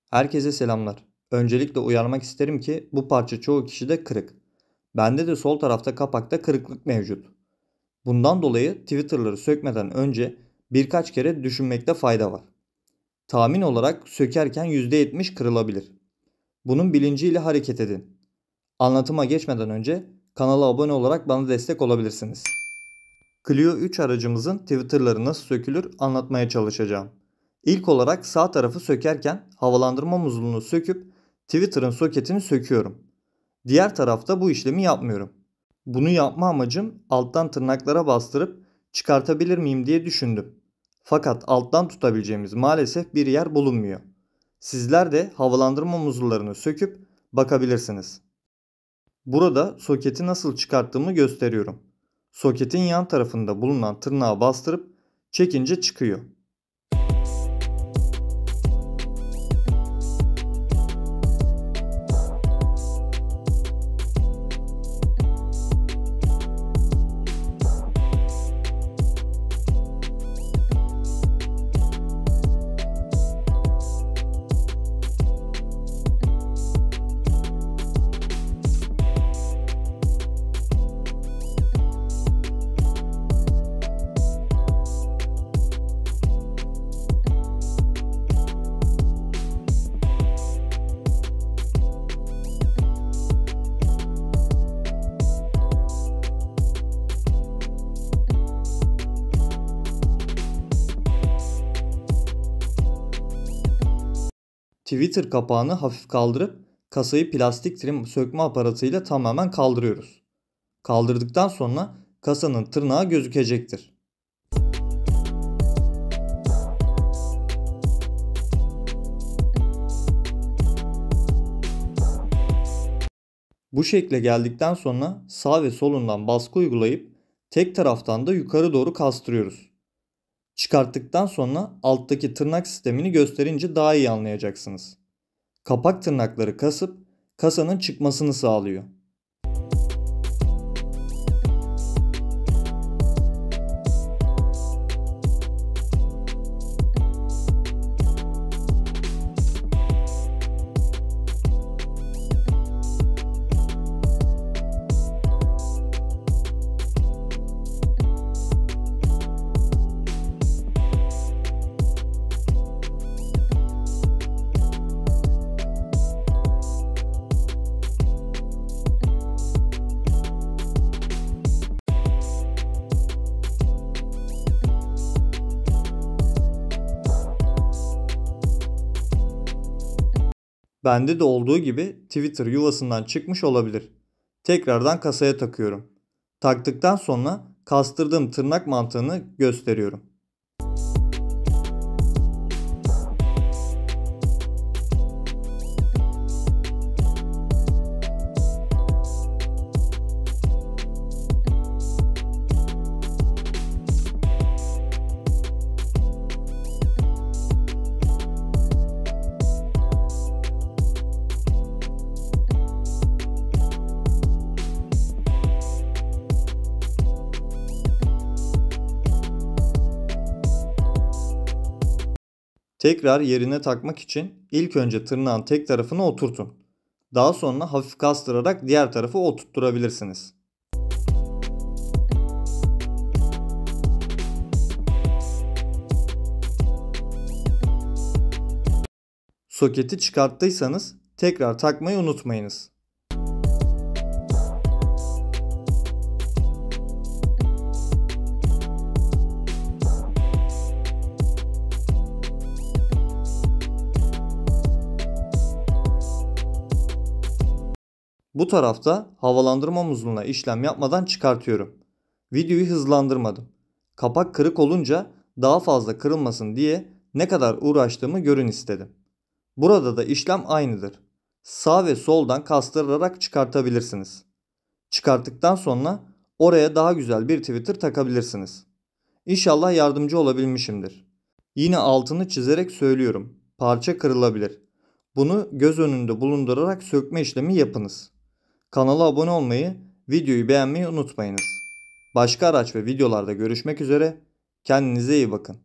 Herkese selamlar. Öncelikle uyarmak isterim ki bu parça çoğu kişide kırık. Bende de sol tarafta kapakta kırıklık mevcut. Bundan dolayı Twitter'ları sökmeden önce birkaç kere düşünmekte fayda var. Tahmin olarak sökerken %70 kırılabilir. Bunun bilinciyle hareket edin. Anlatıma geçmeden önce kanala abone olarak bana destek olabilirsiniz. Clio 3 aracımızın Twitter'ları nasıl sökülür anlatmaya çalışacağım. İlk olarak sağ tarafı sökerken havalandırma muslunu söküp Twitter'ın soketini söküyorum. Diğer tarafta bu işlemi yapmıyorum. Bunu yapma amacım alttan tırnaklara bastırıp çıkartabilir miyim diye düşündüm. Fakat alttan tutabileceğimiz maalesef bir yer bulunmuyor. Sizler de havalandırma musluklarını söküp bakabilirsiniz. Burada soketi nasıl çıkarttığımı gösteriyorum. Soketin yan tarafında bulunan tırnağa bastırıp çekince çıkıyor. Twitter kapağını hafif kaldırıp kasayı plastik trim sökme aparatıyla tamamen kaldırıyoruz. Kaldırdıktan sonra kasanın tırnağı gözükecektir. Bu şekle geldikten sonra sağ ve solundan baskı uygulayıp tek taraftan da yukarı doğru kastırıyoruz. Çıkarttıktan sonra alttaki tırnak sistemini gösterince daha iyi anlayacaksınız. Kapak tırnakları kasıp kasanın çıkmasını sağlıyor. Bende de olduğu gibi Twitter yuvasından çıkmış olabilir. Tekrardan kasaya takıyorum. Taktıktan sonra kastırdığım tırnak mantığını gösteriyorum. Tekrar yerine takmak için ilk önce tırnağın tek tarafını oturtun. Daha sonra hafif kastırarak diğer tarafı oturtturabilirsiniz. Soketi çıkarttıysanız tekrar takmayı unutmayınız. Bu tarafta havalandırma musluna işlem yapmadan çıkartıyorum. Videoyu hızlandırmadım. Kapak kırık olunca daha fazla kırılmasın diye ne kadar uğraştığımı görün istedim. Burada da işlem aynıdır. Sağ ve soldan kastırarak çıkartabilirsiniz. Çıkarttıktan sonra oraya daha güzel bir Twitter takabilirsiniz. İnşallah yardımcı olabilmişimdir. Yine altını çizerek söylüyorum. Parça kırılabilir. Bunu göz önünde bulundurarak sökme işlemi yapınız. Kanala abone olmayı, videoyu beğenmeyi unutmayınız. Başka araç ve videolarda görüşmek üzere. Kendinize iyi bakın.